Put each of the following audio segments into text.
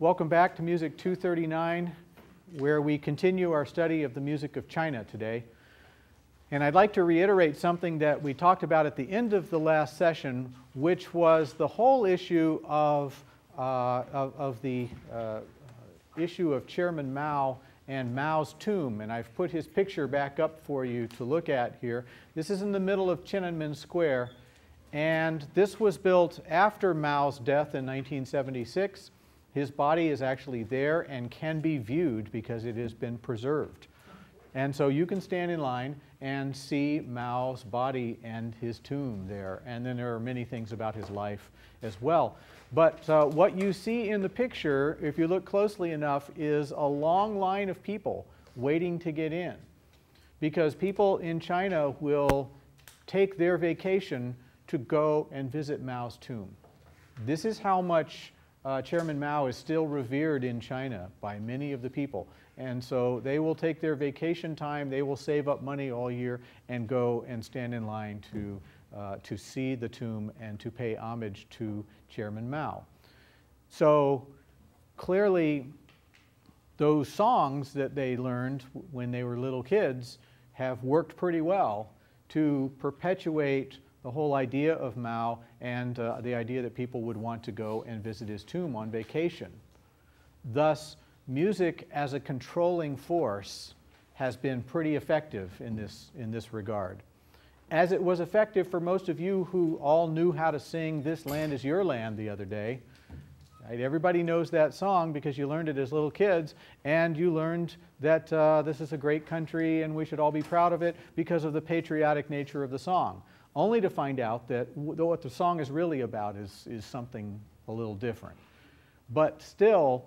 Welcome back to Music 239, where we continue our study of the music of China today. And I'd like to reiterate something that we talked about at the end of the last session, which was the whole issue of the issue of Chairman Mao and Mao's tomb. And I've put his picture back up for you to look at here. This is in the middle of Tiananmen Square. And this was built after Mao's death in 1976. His body is actually there and can be viewed because it has been preserved. And so you can stand in line and see Mao's body and his tomb there. And then there are many things about his life as well. But what you see in the picture, if you look closely enough, is a long line of people waiting to get in. Because people in China will take their vacation to go and visit Mao's tomb. This is how much Chairman Mao is still revered in China by many of the people. And so they will take their vacation time, they will save up money all year and go and stand in line to see the tomb and to pay homage to Chairman Mao. So clearly those songs that they learned when they were little kids have worked pretty well to perpetuate the whole idea of Mao and the idea that people would want to go and visit his tomb on vacation. Thus, music as a controlling force has been pretty effective in this regard. As it was effective for most of you who all knew how to sing "This Land Is Your Land" the other day. Right? Everybody knows that song because you learned it as little kids, and you learned that this is a great country and we should all be proud of it because of the patriotic nature of the song. Only to find out that what the song is really about is something a little different. But still,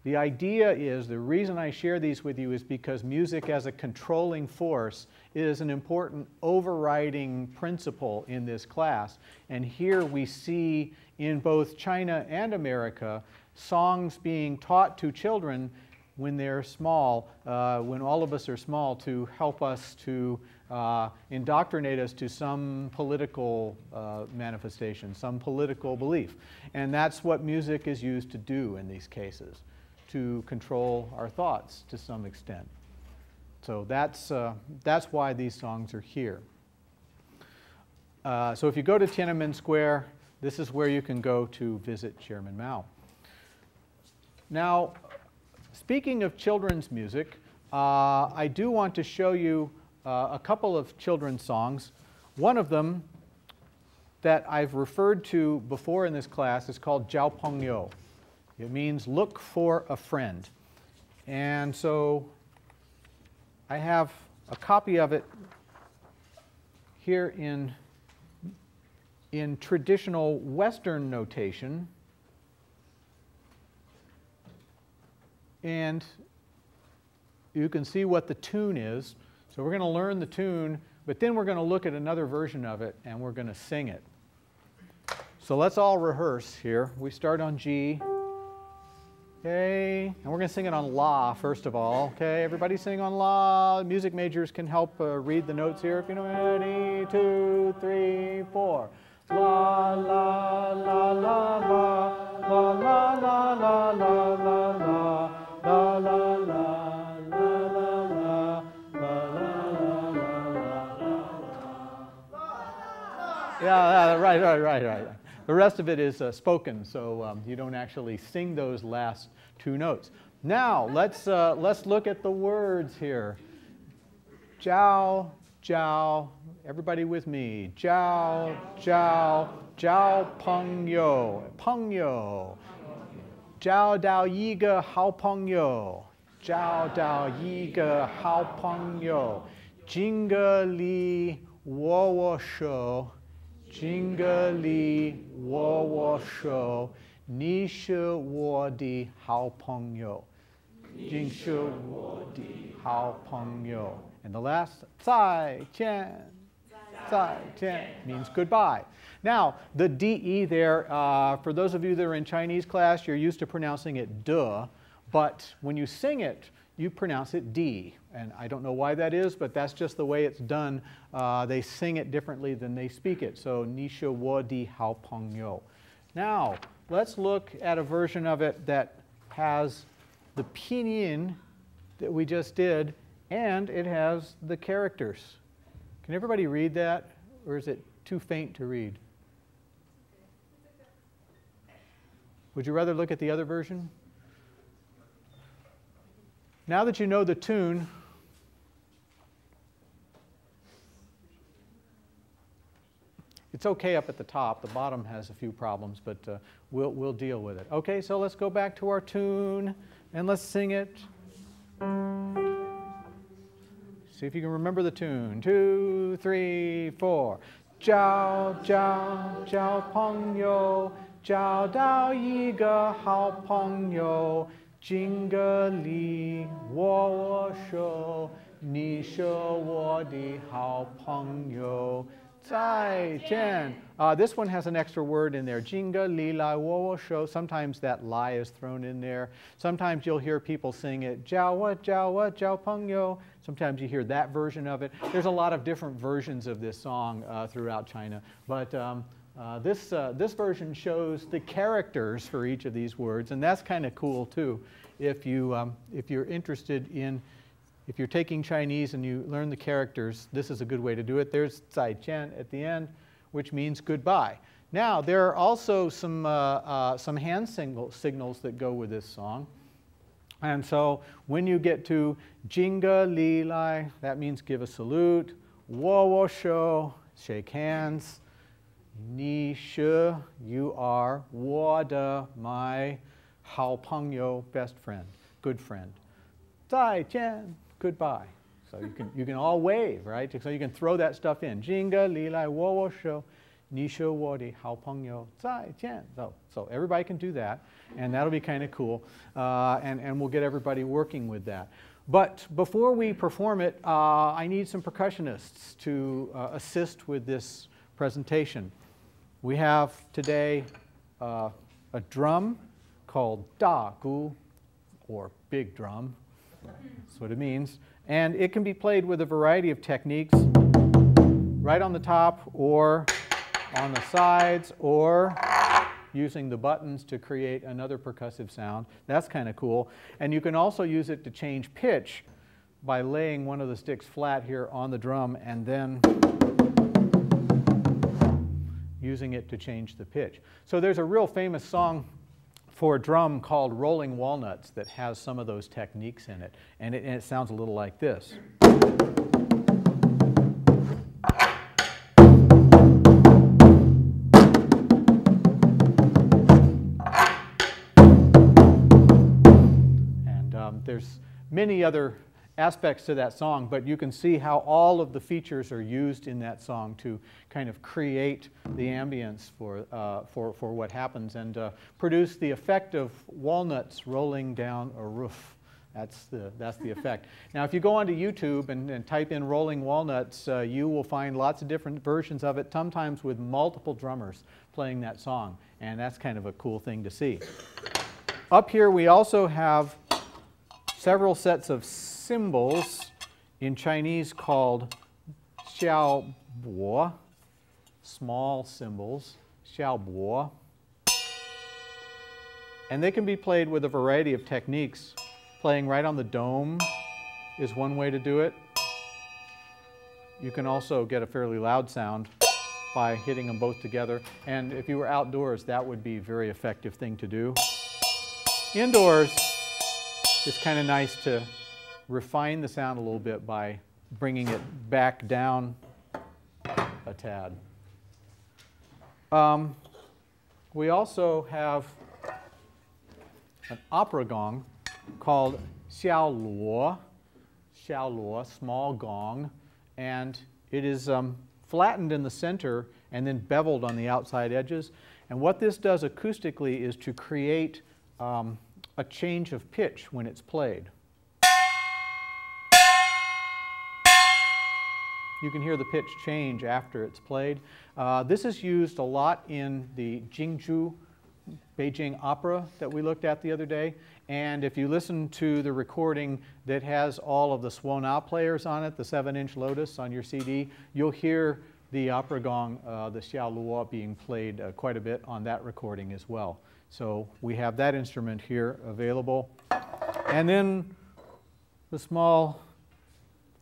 the idea is, the reason I share these with you is because music as a controlling force is an important overriding principle in this class. And here we see in both China and America songs being taught to children when they're small, when all of us are small, to help us to indoctrinate us to some political manifestation, some political belief. And that's what music is used to do in these cases, to control our thoughts to some extent. So that's why these songs are here. So if you go to Tiananmen Square, this is where you can go to visit Chairman Mao. Now, speaking of children's music, I do want to show you a couple of children's songs. One of them that I've referred to before in this class is called Jiao Pengyou. It means look for a friend. And so I have a copy of it here in traditional Western notation. And you can see what the tune is. So we're going to learn the tune, but then we're going to look at another version of it and we're going to sing it. So let's all rehearse here. We start on G. Okay, and we're going to sing it on La first of all. Okay, everybody sing on La. Music majors can help read the notes here if you know. 1, 2, 3, 4. La la la la la la la la la la la la la la la. Yeah, right. The rest of it is spoken, so you don't actually sing those last two notes. Now, let's look at the words here. Jiao, jiao, everybody with me. Jiao, jiao, jiao pengyou, pengyou. Jiao dao yi ge hao pengyou. Jiao dao yi ge hao pengyou. Jinge li wo wo shou. 金格里我说你是我的好朋友，你是我的好朋友。And the last, 再见means goodbye. Now, the de there, for those of you that are in Chinese class, you're used to pronouncing it de, but when you sing it, you pronounce it D. And I don't know why that is, but that's just the way it's done. They sing it differently than they speak it. So, 你是我的好朋友. Now, let's look at a version of it that has the pinyin that we just did, and it has the characters. Can everybody read that, or is it too faint to read? Would you rather look at the other version? Now that you know the tune, it's okay up at the top. The bottom has a few problems, but we'll deal with it. Okay, so let's go back to our tune and let's sing it. See if you can remember the tune. 2, 3, 4. Jiao jiao jiao peng you, jiao dao yi ge hao peng you, jing ge li wo shou, ni she wo di hao peng you. 再见. This one has an extra word in there. 金个里来我我手. Sometimes that lie is thrown in there. Sometimes you'll hear people sing it. 交我交朋友. Sometimes you hear that version of it. There's a lot of different versions of this song throughout China. But this version shows the characters for each of these words, and that's kind of cool too. If you're interested in, if you're taking Chinese and you learn the characters, this is a good way to do it. There's 再见 at the end, which means goodbye. Now, there are also some hand signals that go with this song. And so when you get to 金个里来, that means give a salute. 我我手, shake hands. 你是, you are. 我的, my. 好朋友, best friend, good friend. 再见, goodbye. So you can all wave, right? So you can throw that stuff in. 金个里来我我手, 你是我的好朋友，再见. So everybody can do that, and that'll be kind of cool, and we'll get everybody working with that. But before we perform it, I need some percussionists to assist with this presentation. We have today a drum called da gu, or big drum. That's what it means. And it can be played with a variety of techniques, right on the top or on the sides, or using the buttons to create another percussive sound. That's kind of cool. And you can also use it to change pitch by laying one of the sticks flat here on the drum and then using it to change the pitch. So there's a real famous song for a drum called Rolling Walnuts that has some of those techniques in it. And it sounds a little like this. And there's many other aspects to that song, but you can see how all of the features are used in that song to kind of create the ambience for what happens and produce the effect of walnuts rolling down a roof. That's the effect. Now, if you go onto YouTube and type in Rolling Walnuts, you will find lots of different versions of it, sometimes with multiple drummers playing that song, and that's kind of a cool thing to see. Up here, we also have several sets of symbols in Chinese called xiao bo, small symbols, xiao bo. And they can be played with a variety of techniques. Playing right on the dome is one way to do it. You can also get a fairly loud sound by hitting them both together. And if you were outdoors, that would be a very effective thing to do. Indoors, it's kind of nice to refine the sound a little bit by bringing it back down a tad. We also have an opera gong called xiao luo, small gong, and it is flattened in the center and then beveled on the outside edges. And what this does acoustically is to create a change of pitch when it's played. You can hear the pitch change after it's played. This is used a lot in the Jingzhou Beijing Opera that we looked at the other day. And if you listen to the recording that has all of the Suona players on it, the 7-inch Lotus on your CD, you'll hear the opera gong, the xiao luo, being played quite a bit on that recording as well. So we have that instrument here available. And then the small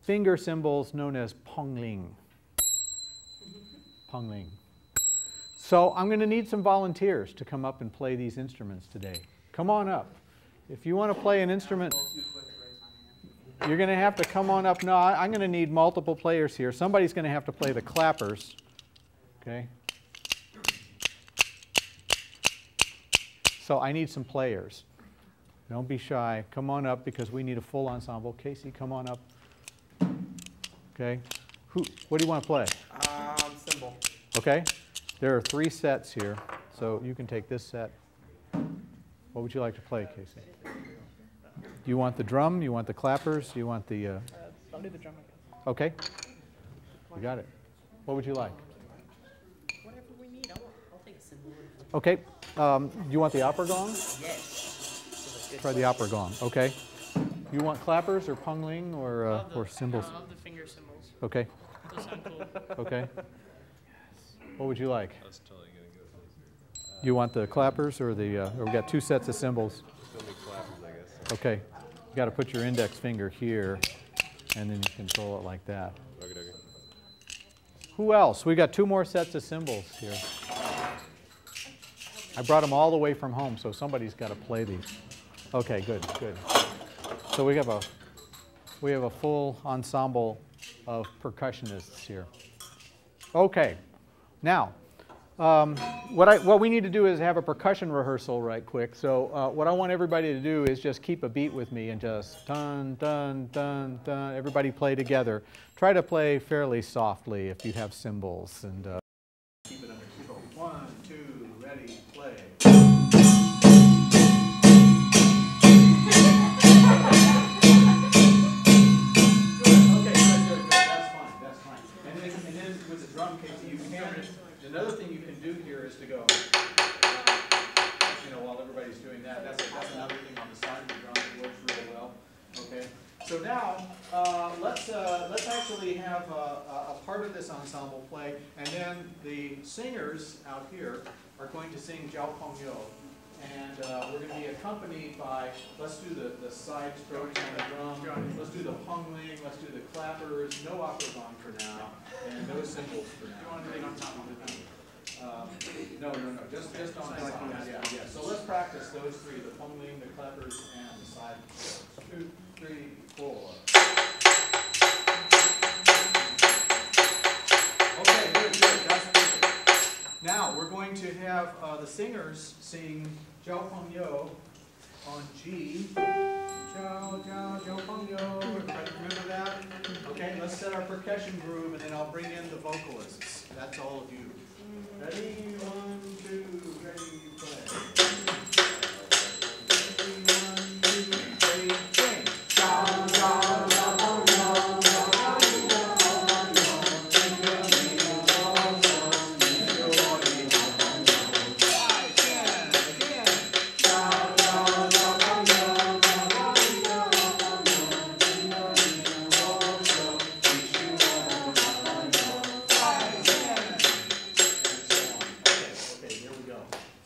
finger cymbals known as pongling. Pongling. So I'm going to need some volunteers to come up and play these instruments today. Come on up. If you want to play an instrument, you're going to have to come on up. No, I'm going to need multiple players here. Somebody's going to have to play the clappers. Okay. So I need some players. Don't be shy. Come on up because we need a full ensemble. Casey, come on up. Okay. What do you want to play? Cymbal. Okay. There are 3 sets here, so you can take this set. What would you like to play, Casey? Do you want the drum? You want the clappers? Do you want the... I'll do the drum again. Okay. You got it. What would you like? Whatever we need, I'll take a cymbal. Okay. You want the opera gong? Yes. Try the opera gong. Okay. You want clappers or pongling or cymbals? I love the finger cymbals. Okay. Those sound cool. Okay. What would you like? I was totally going to go for this. You want the clappers or the... we got 2 sets of cymbals. Still need clappers, I guess. Okay. You got to put your index finger here, and then you control it like that. Okay, okay. Who else? We got 2 more sets of cymbals here. I brought them all the way from home, so somebody's got to play these. Okay, good, good. So we have a full ensemble of percussionists here. Okay. Now, what we need to do is have a percussion rehearsal right quick. So what I want everybody to do is just keep a beat with me and just dun, dun, dun, dun. Everybody play together. Try to play fairly softly if you have cymbals. And keep it under control. 1, 2, ready, play. Another thing you can do here is to go, while everybody's doing that, that's another thing on the side of the drum that works really well. Okay. So now let's actually have a part of this ensemble play, and then the singers out here are going to sing Jiao Peng Yo, and we're going to be accompanied by, let's do the side strokes on the drum, let's do the pongling, let's do the clappers, no opera gong for now, and no cymbals for now. You want anything on top of it? No, just on the side. Yeah. So let's practice those 3, the pongling, the clappers, and the side. 2, 3, 4. Okay, good. That's perfect. Now we're going to have the singers sing Jiao Peng Yo on G. Jiao, Jiao, Jiao Peng Yo. Everybody remember that? Okay, let's set our percussion groove, and then I'll bring in the vocalists. That's all of you. Ready? 1, 2, ready, play. Ready, 1, 2, ready, sing. Jiao, Jiao, Jiao Peng Yo, Jiao, Jiao,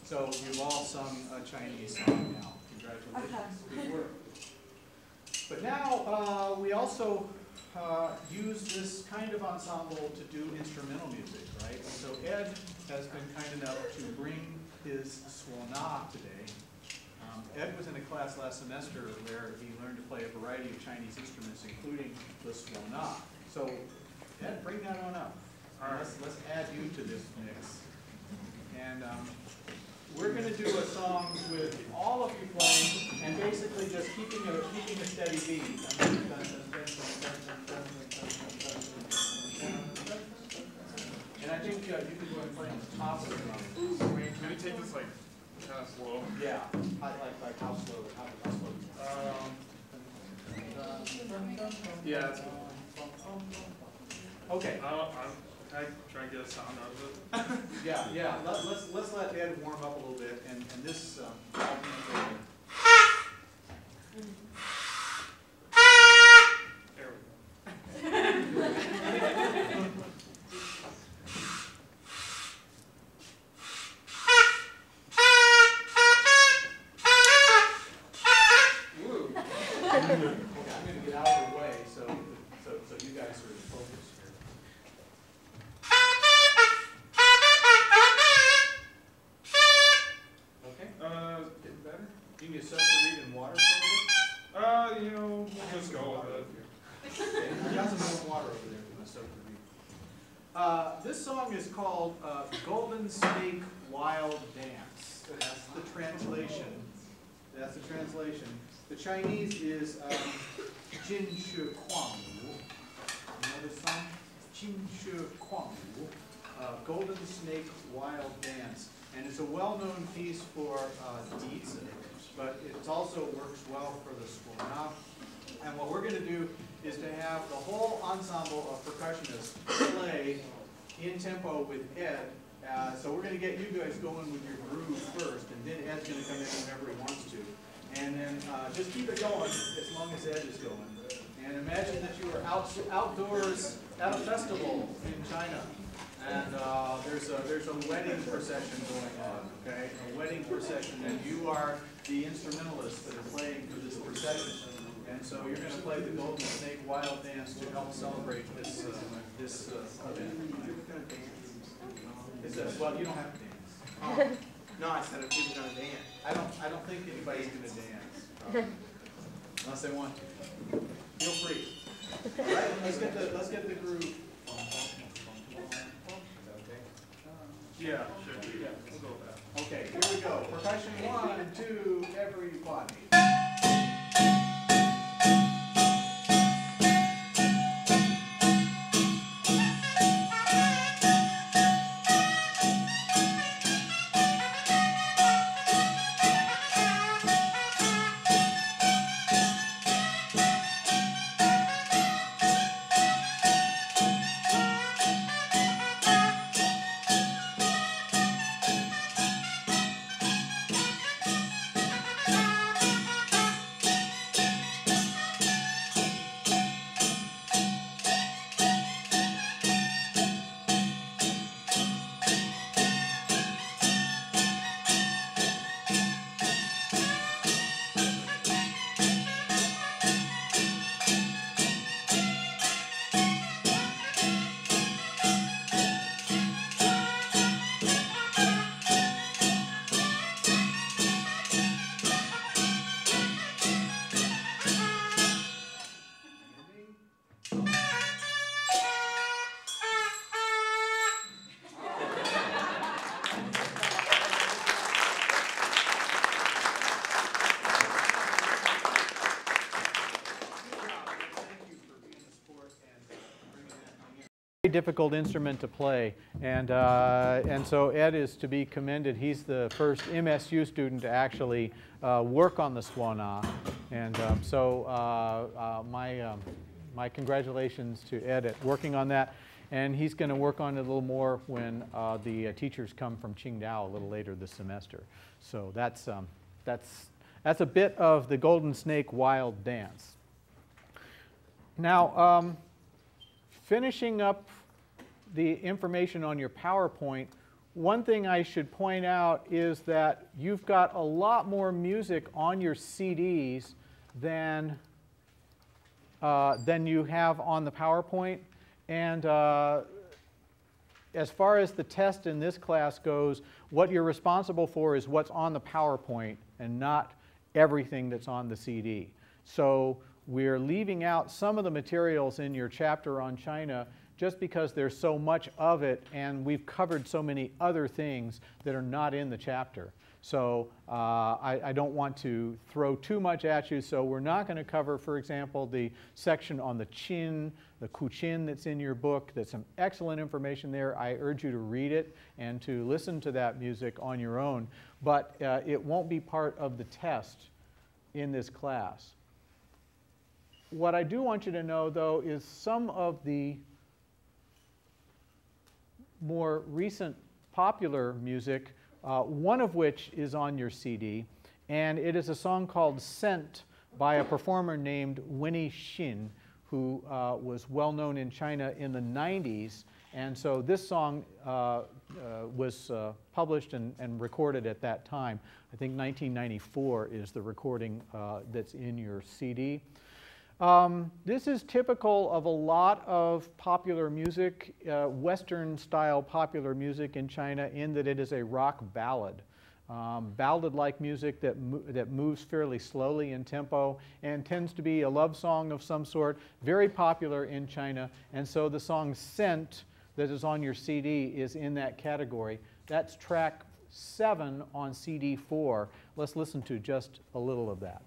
So you've all sung a Chinese song now. Congratulations. Good work. But now we also use this kind of ensemble to do instrumental music, right? So Ed has been kind enough to bring his Swana today. Ed was in a class last semester where he learned to play a variety of Chinese instruments, including the Swana. So Ed, bring that on up. All right. Let's add you to this mix. And we're going to do a song with all of you playing and basically just keeping a steady beat. And I think you can go and play on the top of the drum. Can we take this like kind of slow? Yeah, like how slow? How slow? Yeah, that's cool. Okay. Can I try and get a sound out of it? Yeah. Let's let Ed warm up a little bit, and this. There we go. going to get out of the way so you guys are focused here. Okay? Getting better? Do you need stuff to read in water for a little bit? We'll just go with it. Okay, we got some more water over there for the stuff to read. This song is called Golden Snake Wild Dance. That's the translation. That's the translation. The Chinese is Jin Shi Kuang Wu. You know this song? Jin Shi Kuang Wu. Golden Snake Wild Dance. And it's a well-known piece for Dizi, but it also works well for the Swana. And what we're going to do is to have the whole ensemble of percussionists play in tempo with Ed. So we're going to get you guys going with your groove first, and then Ed's going to come in whenever he wants to. And then just keep it going as long as Ed is going. And imagine that you are outdoors at a festival in China. And there's a wedding procession going on, okay? A wedding procession, and you are the instrumentalists that are playing for this procession. And so you're going to play the Golden Snake Wild Dance to help celebrate this event. Well, you don't have to dance. No, I said I'm people gonna dance. I don't think anybody's going to dance, unless they want to. Feel free. All right, let's get the groove. Yeah, sure. Yeah, we'll go with that. Okay, here we go. Percussion 1, 2, everybody. Difficult instrument to play, and so Ed is to be commended. He's the first MSU student to actually work on the Swana, and my congratulations to Ed at working on that. And he's going to work on it a little more when the teachers come from Qingdao a little later this semester. So that's a bit of the Golden Snake Wild Dance. Now, finishing up the information on your PowerPoint, one thing I should point out is that you've got a lot more music on your CDs than you have on the PowerPoint. And as far as the test in this class goes, what you're responsible for is what's on the PowerPoint and not everything that's on the CD. So we're leaving out some of the materials in your chapter on China just because there's so much of it and we've covered so many other things that are not in the chapter. So I don't want to throw too much at you, so we're not going to cover, for example, the section on the Qin, the Kuqin that's in your book. There's some excellent information there. I urge you to read it and to listen to that music on your own, but it won't be part of the test in this class. What I do want you to know, though, is some of the more recent popular music, one of which is on your CD, and it is a song called Scent by a performer named Winnie Xin, who was well known in China in the 90s. And so this song was published and recorded at that time. I think 1994 is the recording that's in your CD. This is typical of a lot of popular music, Western-style popular music in China, in that it is a rock ballad. Ballad-like music that moves fairly slowly in tempo and tends to be a love song of some sort, very popular in China. And so the song Scent that is on your CD is in that category. That's track 7 on CD 4. Let's listen to just a little of that.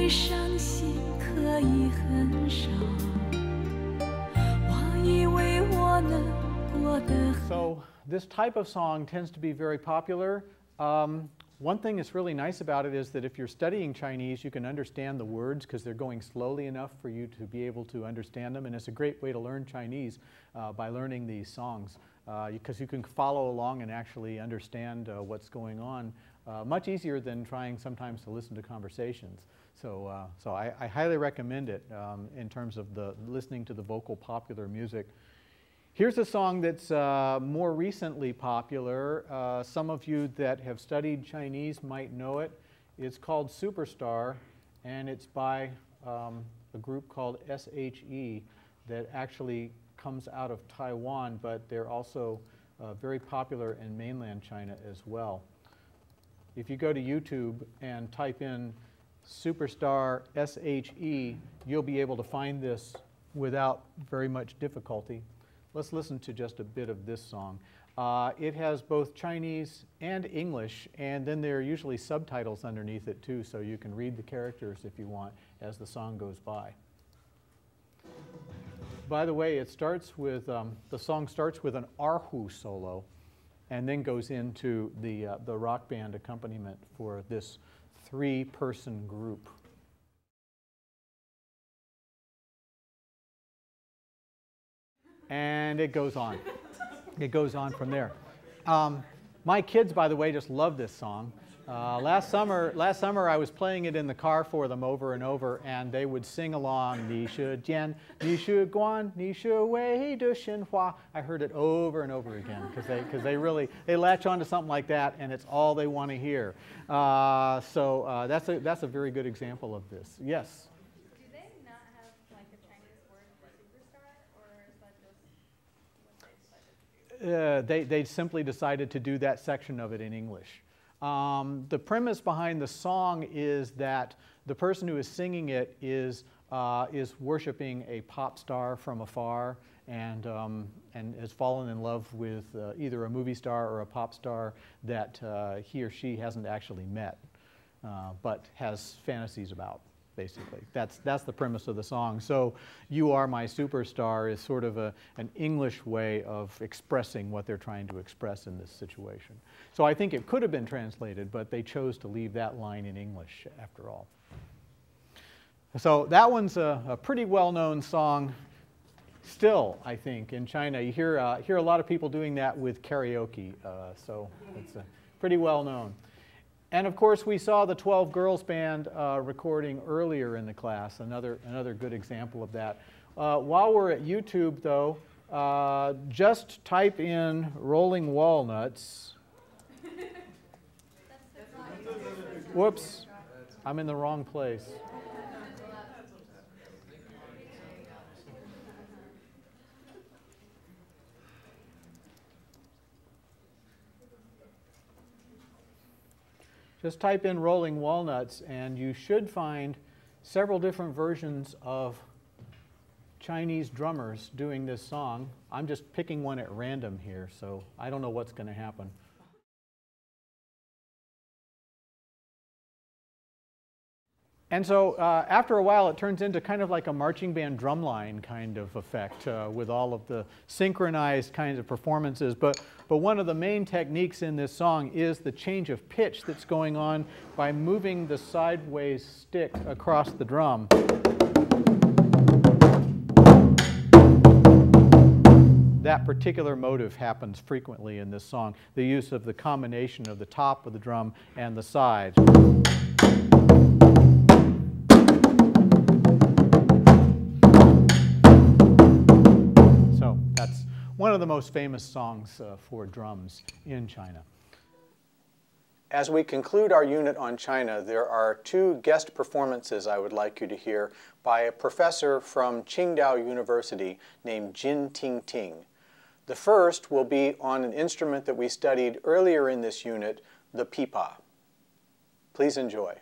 伤心可以很少，我以为我能过得。 So this type of song tends to be very popular. One thing that's really nice about it is that if you're studying Chinese, you can understand the words because they're going slowly enough for you to be able to understand them. And it's a great way to learn Chinese by learning these songs because you can follow along and actually understand what's going on much easier than trying sometimes to listen to conversations. So, I highly recommend it in terms of the listening to the vocal popular music. Here's a song that's more recently popular. Some of you that have studied Chinese might know it. It's called Superstar, and it's by a group called SHE that actually comes out of Taiwan, but they're also very popular in mainland China as well. If you go to YouTube and type in Superstar SHE, you'll be able to find this without very much difficulty. Let's listen to just a bit of this song. It has both Chinese and English, and then there are usually subtitles underneath it too, so you can read the characters if you want as the song goes by. By the way, it starts with, the song starts with an erhu solo and then goes into the rock band accompaniment for this three-person group. And it goes on. It goes on from there. My kids, by the way, just love this song. Last summer I was playing it in the car for them over and over, and they would sing along, 你是见, 你是观, 你是唯的神话. I heard it over and over again because they latch on to something like that, and it's all they want to hear. So that's a very good example of this. Yes. Do they not have like a Chinese word for superstar, or is that just what they decided to do? They simply decided to do that section of it in English. The premise behind the song is that the person who is singing it is worshiping a pop star from afar and has fallen in love with either a movie star or a pop star that he or she hasn't actually met, but has fantasies about. Basically, that's the premise of the song. So, "You Are My Superstar" is sort of an English way of expressing what they're trying to express in this situation. So I think it could have been translated, but they chose to leave that line in English after all. So that one's a pretty well-known song still, I think, in China. You hear a lot of people doing that with karaoke, so it's pretty well-known. And of course, we saw the 12 Girls Band recording earlier in the class, another good example of that. While we're at YouTube, though, just type in Rolling Walnuts. Whoops, I'm in the wrong place. Just type in Rolling Walnuts, and you should find several different versions of Chinese drummers doing this song. I'm just picking one at random here, so I don't know what's going to happen. And so after a while, it turns into kind of like a marching band drumline kind of effect with all of the synchronized kinds of performances. But one of the main techniques in this song is the change of pitch that's going on by moving the sideways stick across the drum. That particular motive happens frequently in this song, the use of the combination of the top of the drum and the sides. One of the most famous songs for drums in China. As we conclude our unit on China, there are two guest performances I would like you to hear by a professor from Qingdao University named Jin Tingting. The first will be on an instrument that we studied earlier in this unit, the pipa. Please enjoy.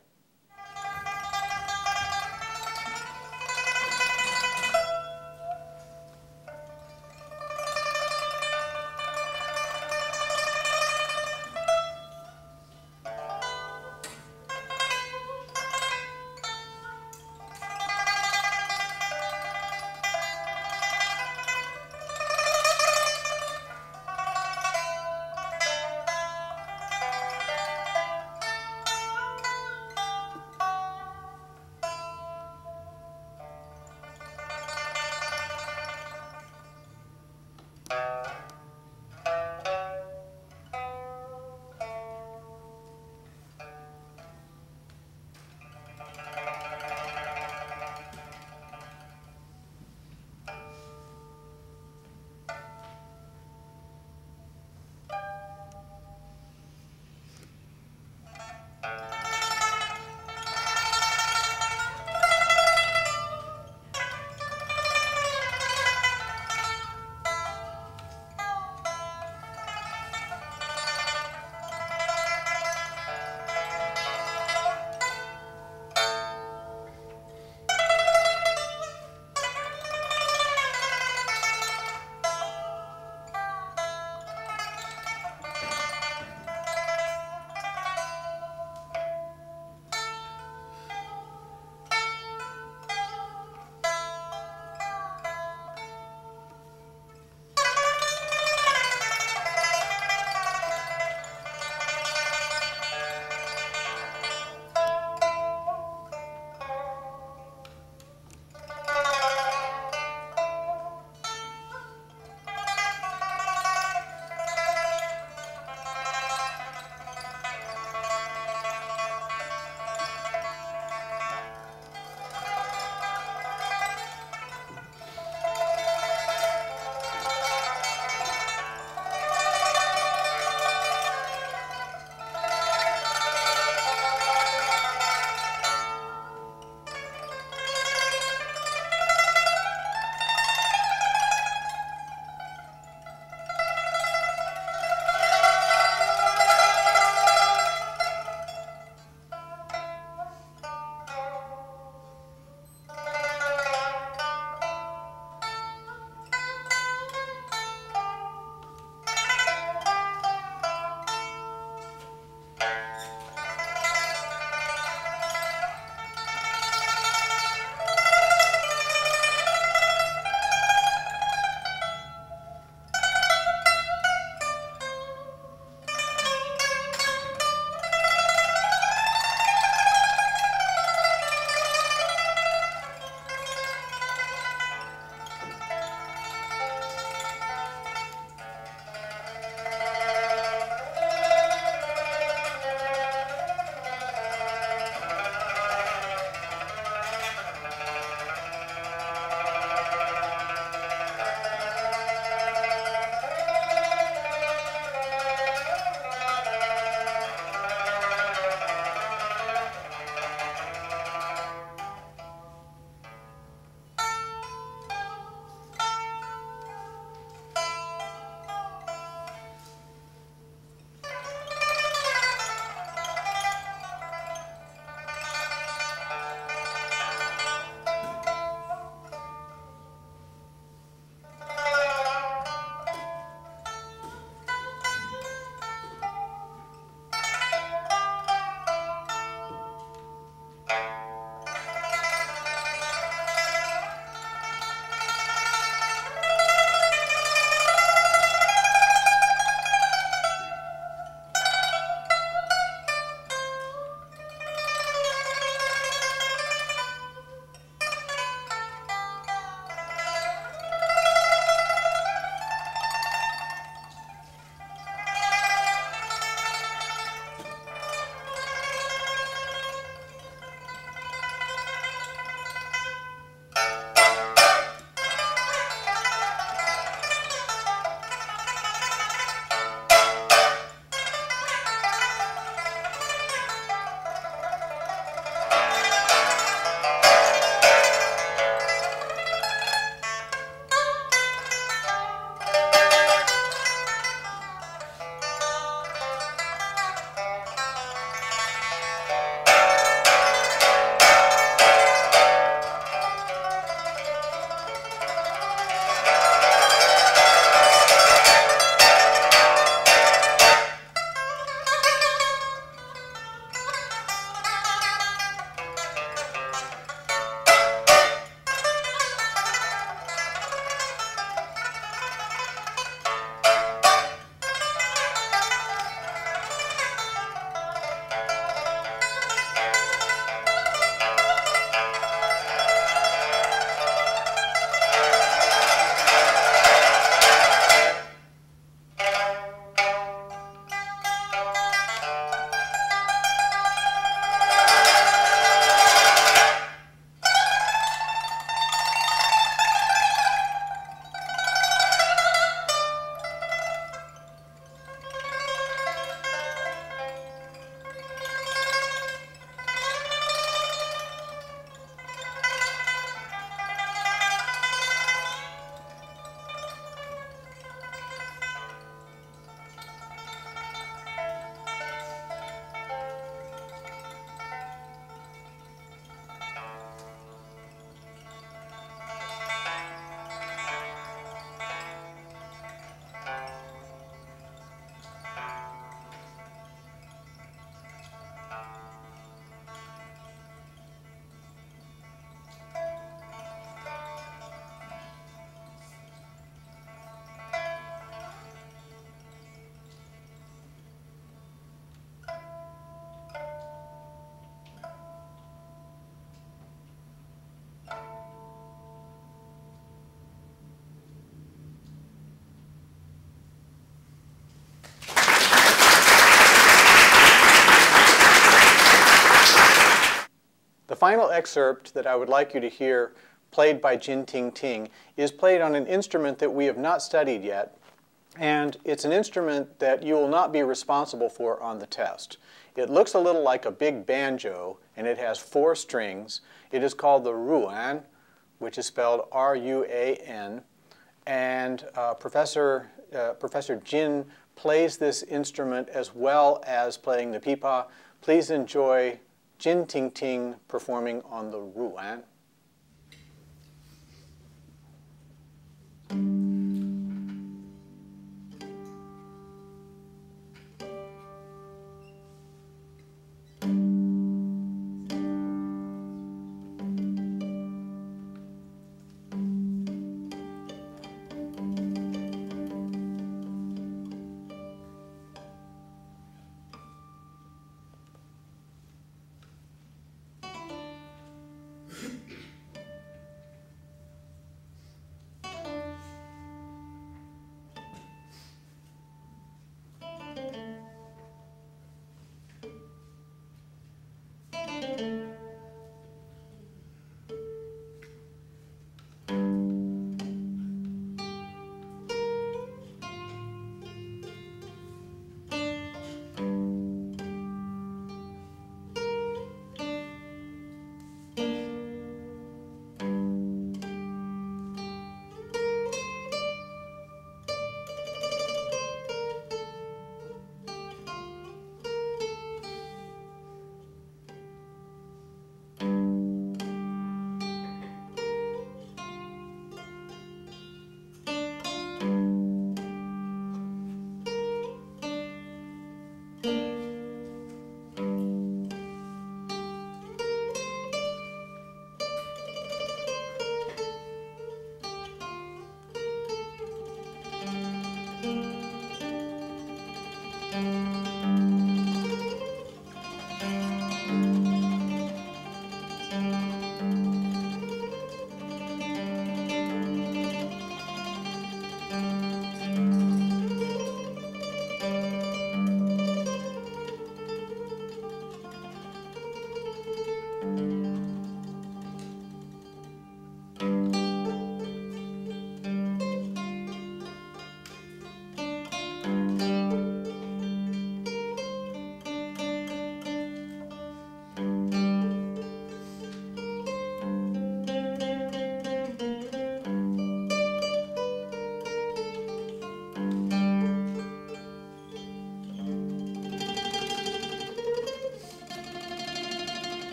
final excerpt that I would like you to hear, played by Jin Ting Ting, is played on an instrument that we have not studied yet, and it's an instrument that you will not be responsible for on the test. It looks a little like a big banjo, and it has 4 strings. It is called the ruan, which is spelled R-U-A-N, and Professor Jin plays this instrument as well as playing the pipa. Please enjoy Jin Ting Ting performing on the ruan.